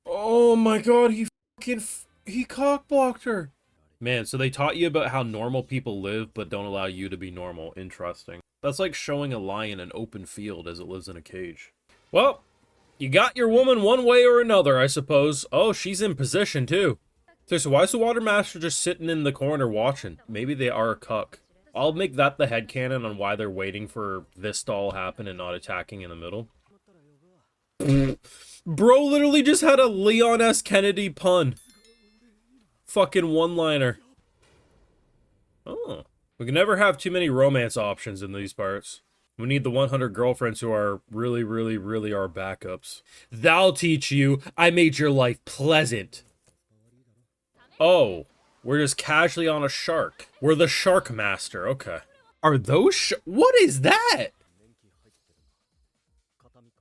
Oh my god, he cockblocked her. Man, so they taught you about how normal people live but don't allow you to be normal. Interesting. That's like showing a lion an open field as it lives in a cage. Well, you got your woman one way or another, I suppose. Oh, she's in position too. So why is the Water Master just sitting in the corner watching? Maybe they are a cuck. I'll make that the headcanon on why they're waiting for this to all happen and not attacking in the middle. Bro literally just had a Leon S. Kennedy pun. Fucking one-liner. Oh. We can never have too many romance options in these parts. We need the 100 girlfriends who are really our backups. They'll teach you. I made your life pleasant. Oh. We're just casually on a shark. We're the Shark Master. Okay. Are those what is that?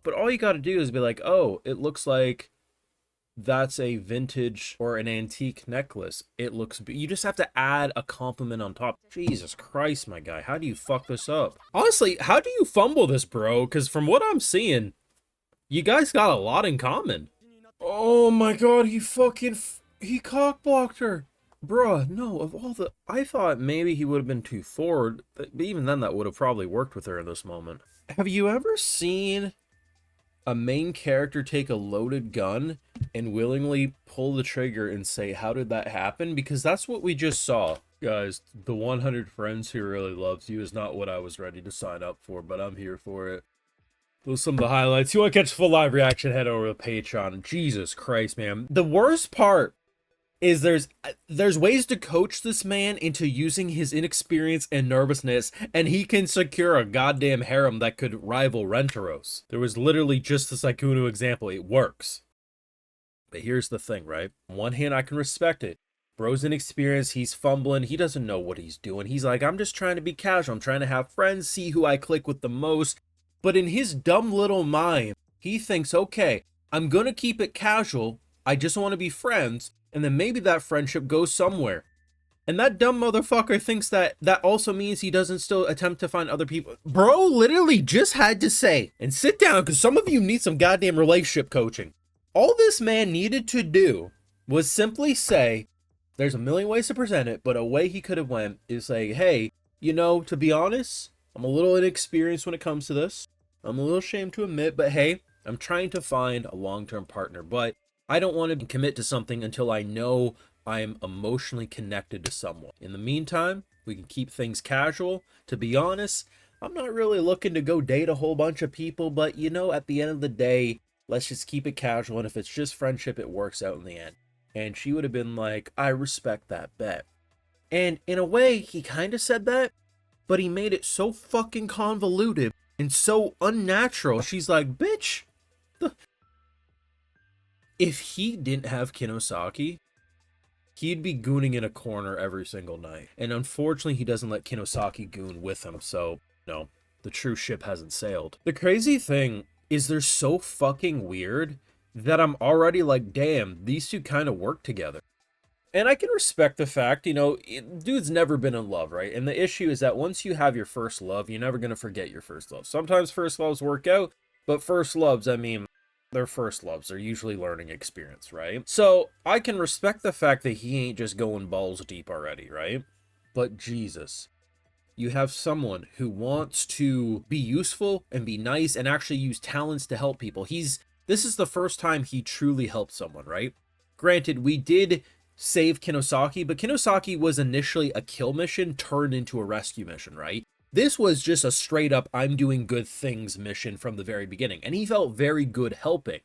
But all you gotta do is be like, oh, it looks like that's a vintage or an antique necklace. It looks... You just have to add a compliment on top. Jesus Christ, my guy. How do you fuck this up? Honestly, how do you fumble this, bro? Because from what I'm seeing, you guys got a lot in common. Oh my god, he cockblocked her. Bruh, no, of all the... I thought maybe he would have been too forward, but even then that would have probably worked with her in this moment. Have you ever seen a main character take a loaded gun and willingly pull the trigger and say, how did that happen? Because that's what we just saw. Guys, the 100 friends who really loves you is not what I was ready to sign up for, but I'm here for it. Those are some of the highlights. You want to catch full live reaction, head over to Patreon. Jesus Christ, man. The worst part is there's ways to coach this man into using his inexperience and nervousness, and he can secure a goddamn harem that could rival Renteros. There was literally just the Saikuno example. It works. But here's the thing, right? On one hand, I can respect it. Bro's inexperienced, he's fumbling, he doesn't know what he's doing. He's like, I'm just trying to be casual, I'm trying to have friends, see who I click with the most. But in his dumb little mind, he thinks, okay, I'm gonna keep it casual, I just want to be friends, and then maybe that friendship goes somewhere. And that dumb motherfucker thinks that also means he doesn't still attempt to find other people. Bro literally just had to say, and sit down, because some of you need some goddamn relationship coaching. All this man needed to do was simply say, there's a million ways to present it, but a way he could have went is say, hey, you know, to be honest, I'm a little inexperienced when it comes to this. I'm a little ashamed to admit, but hey, I'm trying to find a long-term partner, but I don't want to commit to something until I know I'm emotionally connected to someone. In the meantime, we can keep things casual. To be honest, I'm not really looking to go date a whole bunch of people, but you know, at the end of the day, let's just keep it casual, and if it's just friendship, it works out in the end. And she would have been like, I respect that bet. And in a way, he kind of said that, but he made it so fucking convoluted and so unnatural. She's like, bitch, if he didn't have Kinosaki, he'd be gooning in a corner every single night. And unfortunately, he doesn't let Kinosaki goon with him, so no, the true ship hasn't sailed. The crazy thing is they're so fucking weird that I'm already like, damn, these two kind of work together. And I can respect the fact, you know, dude's never been in love, right? And the issue is that once you have your first love, you're never going to forget your first love. Sometimes first loves work out, but first loves, I mean, they're first loves. They're usually learning experience, right? So I can respect the fact that he ain't just going balls deep already, right? But Jesus, you have someone who wants to be useful and be nice and actually use talents to help people. This is the first time he truly helped someone, right? Granted, we did save Kinosaki, but Kinosaki was initially a kill mission turned into a rescue mission, right? This was just a straight up, I'm doing good things mission from the very beginning, and he felt very good helping.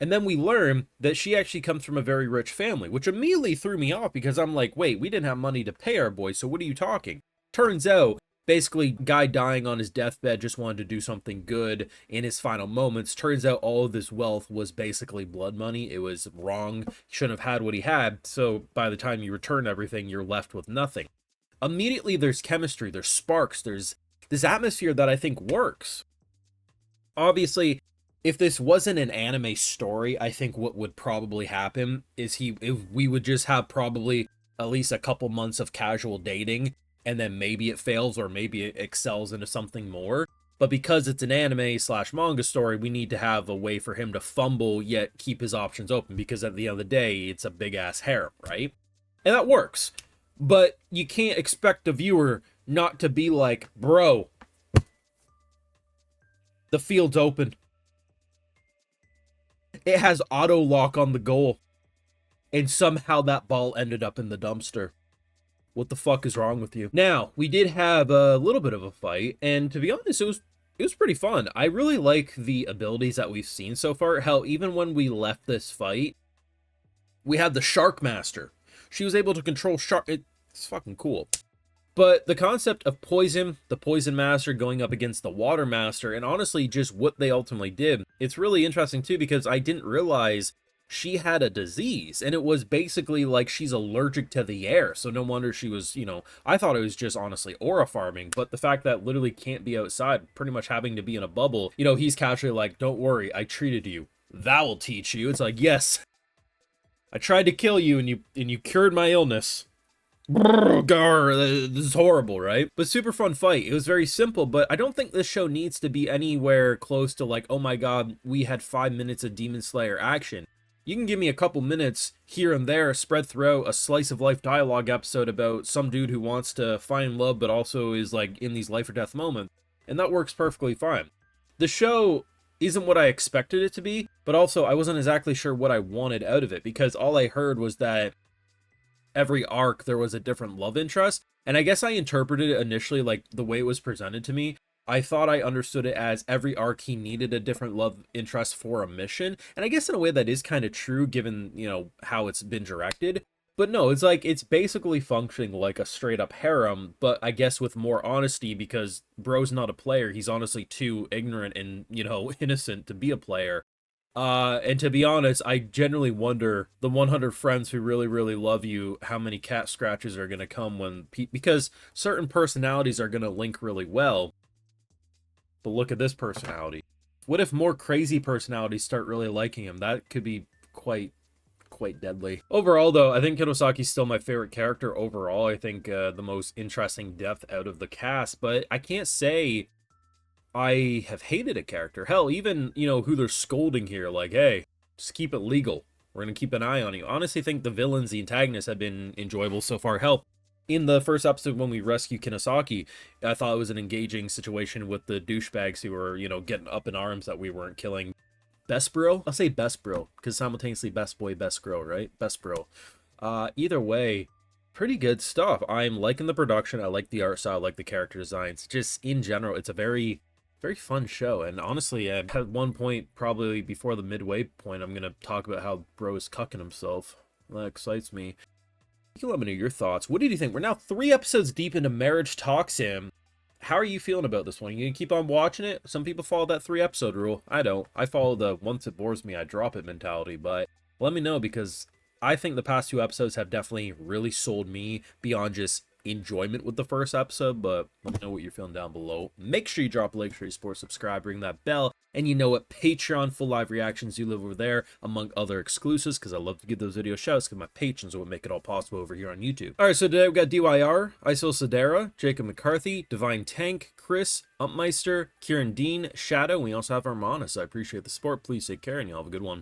And then we learn that she actually comes from a very rich family, which immediately threw me off because I'm like, wait, we didn't have money to pay our boy, so what are you talking? Turns out, basically, guy dying on his deathbed just wanted to do something good in his final moments. Turns out all of this wealth was basically blood money. It was wrong. He shouldn't have had what he had, so by the time you return everything, you're left with nothing. Immediately, there's chemistry, there's sparks, there's this atmosphere that I think works. Obviously, if this wasn't an anime story, I think what would probably happen is we would just have probably at least a couple months of casual dating, and then maybe it fails or maybe it excels into something more. But because it's an anime slash manga story, we need to have a way for him to fumble yet keep his options open, because at the end of the day, it's a big ass harem, right? And that works. But you can't expect a viewer not to be like, bro, the field's open. It has auto lock on the goal. And somehow that ball ended up in the dumpster. What the fuck is wrong with you? Now, we did have a little bit of a fight, and to be honest, it was pretty fun. I really like the abilities that we've seen so far. Hell, even when we left this fight, we had the Shark Master. She was able to control shark. It's fucking cool. But the concept of poison, the Poison Master going up against the Water Master, and honestly, just what they ultimately did, it's really interesting too, because I didn't realize she had a disease, and it was basically like she's allergic to the air, so no wonder she was, you know, I thought it was just honestly aura farming, but the fact that literally can't be outside, pretty much having to be in a bubble, you know, he's casually like, don't worry, I treated you. That will teach you. It's like, yes, I tried to kill you, and you cured my illness. This is horrible, right? But super fun fight. It was very simple, but I don't think this show needs to be anywhere close to like, oh my god, we had 5 minutes of Demon Slayer action. You can give me a couple minutes here and there spread throughout a slice of life dialogue episode about some dude who wants to find love but also is like in these life or death moments, and that works perfectly fine. The show isn't what I expected it to be, but also I wasn't exactly sure what I wanted out of it, because all I heard was that every arc there was a different love interest, and I guess I interpreted it initially like the way it was presented to me. I thought I understood it as every arc he needed a different love interest for a mission, and I guess in a way that is kind of true given, you know, how it's been directed. But no, it's like, it's basically functioning like a straight up harem, but I guess with more honesty, because bro's not a player. He's honestly too ignorant and, you know, innocent to be a player. And to be honest, I generally wonder, the 100 friends who really, really love you, how many cat scratches are going to come when, because certain personalities are going to link really well. But look at this personality. What if more crazy personalities start really liking him? That could be quite deadly. Overall, though, I think Kinosaki's still my favorite character overall. I think the most interesting depth out of the cast, but I can't say I have hated a character. Hell, even, you know, who they're scolding here, like, hey, just keep it legal. We're going to keep an eye on you. I honestly think the villains, the antagonists, have been enjoyable so far. Hell, in the first episode when we rescue Kinosaki, I thought it was an engaging situation with the douchebags who were, you know, getting up in arms that we weren't killing. Best bro? I'll say best bro, because simultaneously best boy, best girl, right? Best bro. Either way, pretty good stuff. I'm liking the production. I like the art style, I like the character designs. Just in general, it's a very fun show. And honestly, at one point, probably before the midway point, I'm going to talk about how bro is cucking himself. That excites me. You can let me know your thoughts. What did you think? We're now 3 episodes deep into Marriagetoxin. How are you feeling about this one? You gonna keep on watching it? Some people follow that 3 episode rule. I don't. I follow the once it bores me, I drop it mentality. But let me know, because I think the past 2 episodes have definitely really sold me beyond just enjoyment with the first episode. But let me know what you're feeling down below. Make sure you drop a like, share, support, subscribe, ring that bell. And you know what? Patreon full live reactions do live over there, among other exclusives, because I love to give those video shouts, because my patrons are what make it all possible over here on YouTube. Alright, so today we've got DYR, Isil Sedera, Jacob McCarthy, Divine Tank, Chris, Umpmeister, Kieran Dean, Shadow. We also have Armana, so I appreciate the support. Please take care, and y'all have a good one.